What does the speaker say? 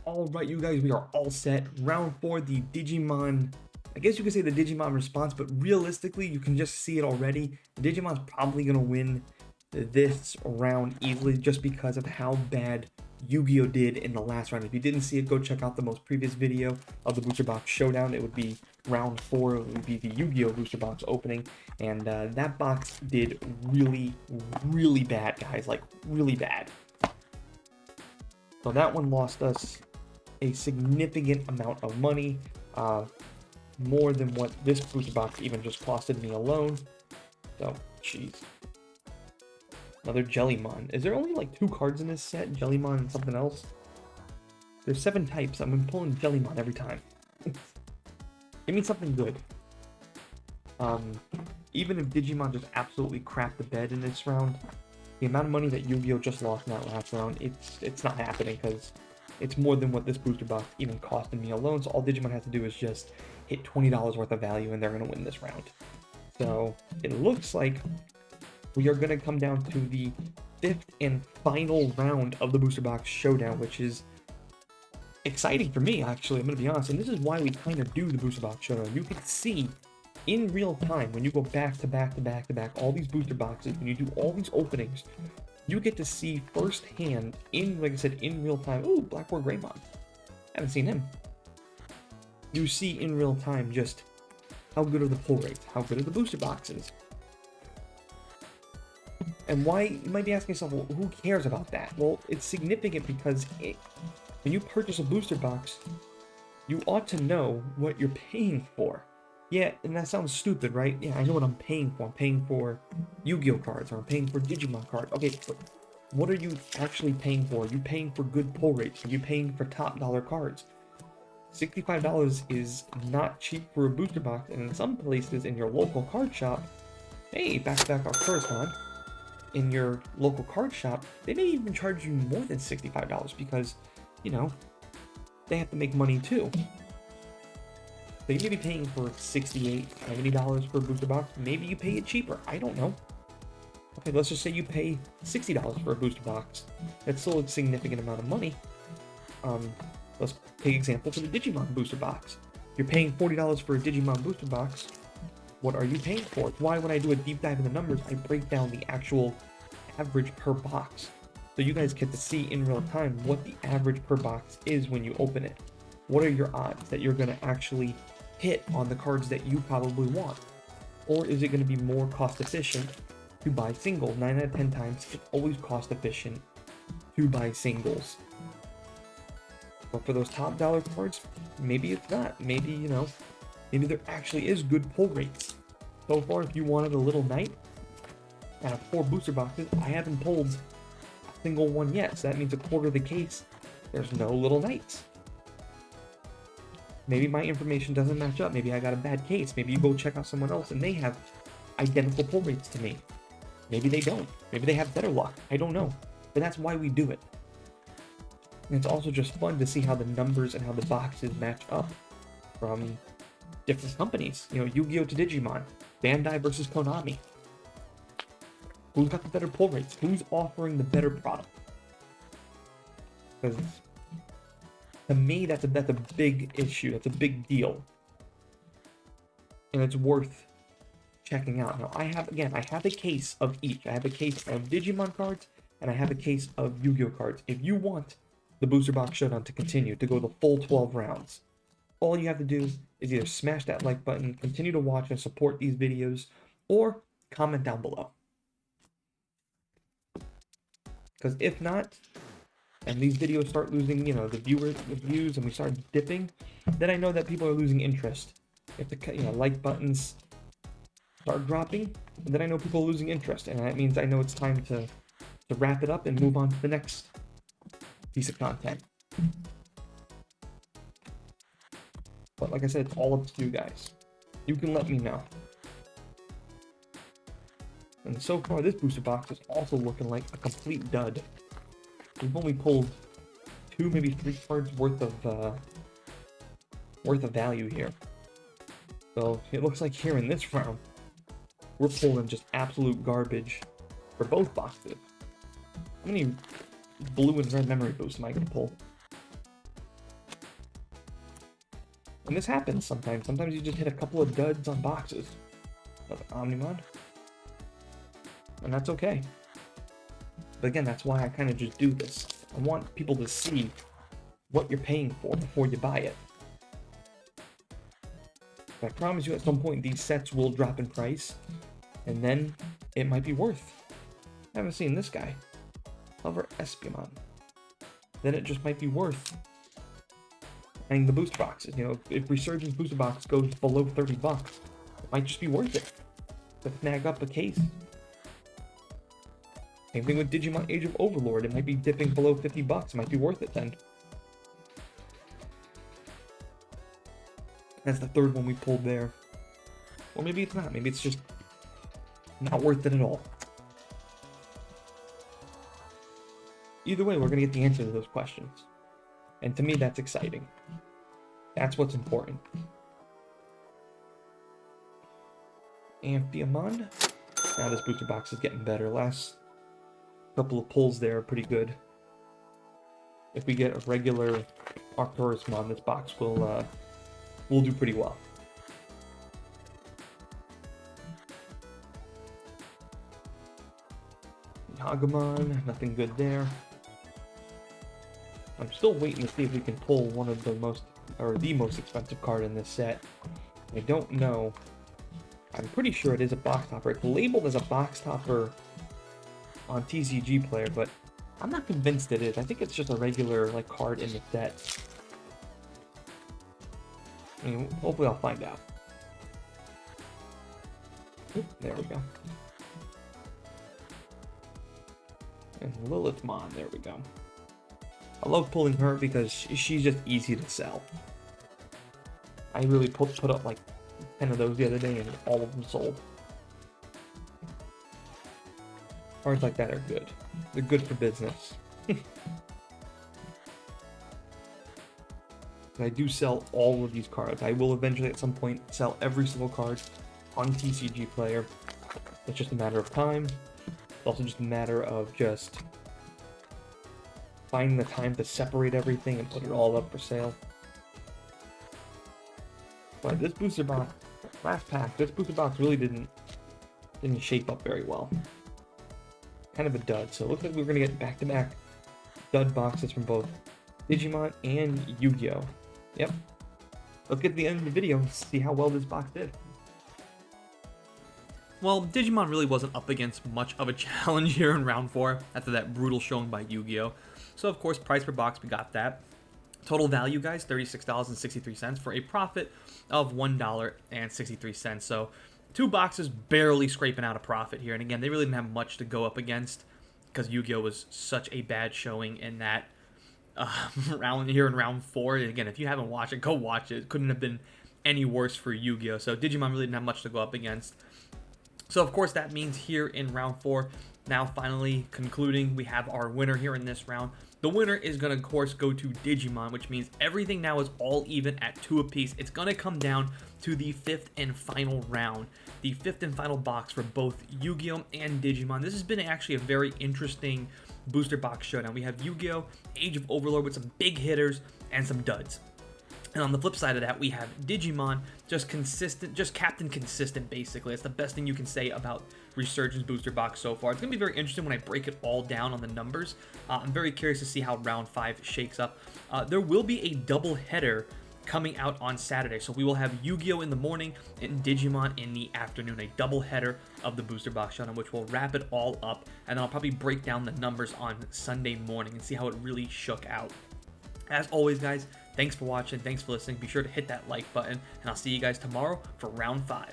All right, you guys, we are all set. Round 4, the Digimon, I guess you could say the Digimon response, but realistically, you can just see it already. Digimon's probably going to win this round easily just because of how bad Yu-Gi-Oh! Did in the last round. If you didn't see it, go check out the most previous video of the Booster Box Showdown. It would be round 4, it would be the Yu-Gi-Oh! Booster Box opening, and that box did really, really bad, guys, like really bad. So that one lost us a significant amount of money, more than what this booster box even just costed me alone. So, jeez. Another Jellymon. Is there only like 2 cards in this set? Jellymon and something else? There's 7 types. I'm pulling Jellymon every time. Give me something good. Even if Digimon just absolutely crapped the bed in this round, the amount of money that Yu-Gi-Oh! Just lost in that last round, it's not happening because it's more than what this booster box even costed me alone. So all Digimon has to do is just hit $20 worth of value and they're going to win this round. So it looks like we are going to come down to the 5th and final round of the Booster Box Showdown, which is exciting for me, actually. I'm going to be honest. And this is why we kind of do the Booster Box Showdown. You can see in real time when you go back to back to back to back all these booster boxes, when you do all these openings, you get to see firsthand in, like I said, in real time. Ooh, Blackboard Greymon. Haven't seen him. You see in real time just how good are the pull rates, how good are the booster boxes. And why, you might be asking yourself, well, who cares about that? Well, it's significant because when you purchase a booster box, you ought to know what you're paying for. Yeah, and that sounds stupid, right? Yeah, I know what I'm paying for. I'm paying for Yu-Gi-Oh! Cards, or I'm paying for Digimon cards. Okay, but what are you actually paying for? Are you paying for good pull rates? Are you paying for top dollar cards? $65 is not cheap for a booster box, and in some places in your local card shop, hey, back our correspond, in your local card shop, they may even charge you more than $65 because, you know, they have to make money too. So you may be paying for $68, $70 for a booster box. Maybe you pay it cheaper. I don't know. Okay, let's just say you pay $60 for a booster box. That's still a significant amount of money. Let's take example for the Digimon booster box. You're paying $40 for a Digimon booster box. What are you paying for? It's why when I do a deep dive in the numbers, I break down the actual average per box. So you guys get to see in real time what the average per box is when you open it. What are your odds that you're going to actually hit on the cards that you probably want? Or is it going to be more cost efficient to buy singles? 9 out of 10 times, it's always cost efficient to buy singles. But for those top dollar cards, maybe it's not. Maybe, you know, maybe there actually is good pull rates. So far, if you wanted a little knight, out of 4 booster boxes, I haven't pulled a single one yet. So that means a quarter of the case, there's no little knights. Maybe my information doesn't match up. Maybe I got a bad case. Maybe you go check out someone else and they have identical pull rates to me. Maybe they don't. Maybe they have better luck. I don't know. But that's why we do it. And it's also just fun to see how the numbers and how the boxes match up from different companies. You know, Yu-Gi-Oh! To Digimon. Bandai versus Konami. Who's got the better pull rates? Who's offering the better product? Because to me, that's a big issue. That's a big deal. And it's worth checking out. Now, I have a case of each. I have a case of Digimon cards, and I have a case of Yu-Gi-Oh! Cards. If you want the Booster Box Showdown to continue, to go the full 12 rounds, all you have to do is either smash that like button, continue to watch and support these videos, or comment down below. Because if not, and these videos start losing, you know, the views, and we start dipping, then I know that people are losing interest. If the, you know, like buttons start dropping, then I know people are losing interest, and that means I know it's time to wrap it up and move on to the next piece of content. But like I said, it's all up to you guys. You can let me know. And so far, this booster box is also looking like a complete dud. We've only pulled 2, maybe 3 cards worth of value here. So it looks like here in this round, we're pulling just absolute garbage for both boxes. How many blue and red memory boosts am I gonna pull? And this happens sometimes. Sometimes you just hit a couple of duds on boxes. Another Omnimon. And that's okay. But again, that's why I kind of just do this. I want people to see what you're paying for before you buy it. But I promise you at some point these sets will drop in price, and then it might be worth. I haven't seen this guy. Hover Espeon. Then it just might be worth buying the booster boxes. You know, if Resurgence booster box goes below 30 bucks, it might just be worth it to snag up a case. Same thing with Digimon Age of Overlord. It might be dipping below 50 bucks. It might be worth it then. That's the third one we pulled there. Or maybe it's not. Maybe it's just not worth it at all. Either way, we're going to get the answer to those questions. And to me, that's exciting. That's what's important. Amphiamon. Now this booster box is getting better. Last couple of pulls there are pretty good. If we get a regular Arcturusmon, this box will do pretty well. Yagamon, nothing good there. I'm still waiting to see if we can pull one of the most, or the most expensive card in this set. I don't know. I'm pretty sure it is a box topper. It's labeled as a box topper on TCG Player, but I'm not convinced it is. I think it's just a regular card in the set. I mean, hopefully I'll find out. Oop, there we go. And Lilithmon, there we go. I love pulling her because she's just easy to sell. I really put up like 10 of those the other day and all of them sold. Cards like that are good. They're good for business. I do sell all of these cards. I will eventually at some point sell every single card on TCG Player. It's just a matter of time. It's also just a matter of just finding the time to separate everything and put it all up for sale. But this booster box, last pack, this booster box really didn't shape up very well. Kind of a dud. So it looks like we're gonna get back-to-back dud boxes from both Digimon and Yu-Gi-Oh! Yep. Let's get to the end of the video and see how well this box did. Well, Digimon really wasn't up against much of a challenge here in round 4 after that brutal showing by Yu-Gi-Oh! So of course, price per box, we got that. Total value, guys, $36.63 for a profit of $1.63. So 2 boxes barely scraping out a profit here. And again, they really didn't have much to go up against because Yu-Gi-Oh! Was such a bad showing in that round here in round 4. And again, if you haven't watched it, go watch it. It couldn't have been any worse for Yu-Gi-Oh! So Digimon really didn't have much to go up against. So of course that means here in round 4, now finally concluding, we have our winner here in this round. The winner is going to, of course, go to Digimon, which means everything now is all even at 2 apiece. It's going to come down to the 5th and final round, the 5th and final box for both Yu-Gi-Oh! And Digimon. This has been actually a very interesting booster box showdown. We have Yu-Gi-Oh! Age of Overlord with some big hitters and some duds. And on the flip side of that, we have Digimon, just consistent, just Captain Consistent, basically. It's the best thing you can say about Resurgence Booster Box so far. It's going to be very interesting when I break it all down on the numbers. I'm very curious to see how round 5 shakes up. There will be a double header coming out on Saturday. So we will have Yu-Gi-Oh! In the morning and Digimon in the afternoon. A double header of the Booster Box Showdown, which will wrap it all up. And then I'll probably break down the numbers on Sunday morning and see how it really shook out. As always, guys, thanks for watching. Thanks for listening. Be sure to hit that like button, and I'll see you guys tomorrow for round 5.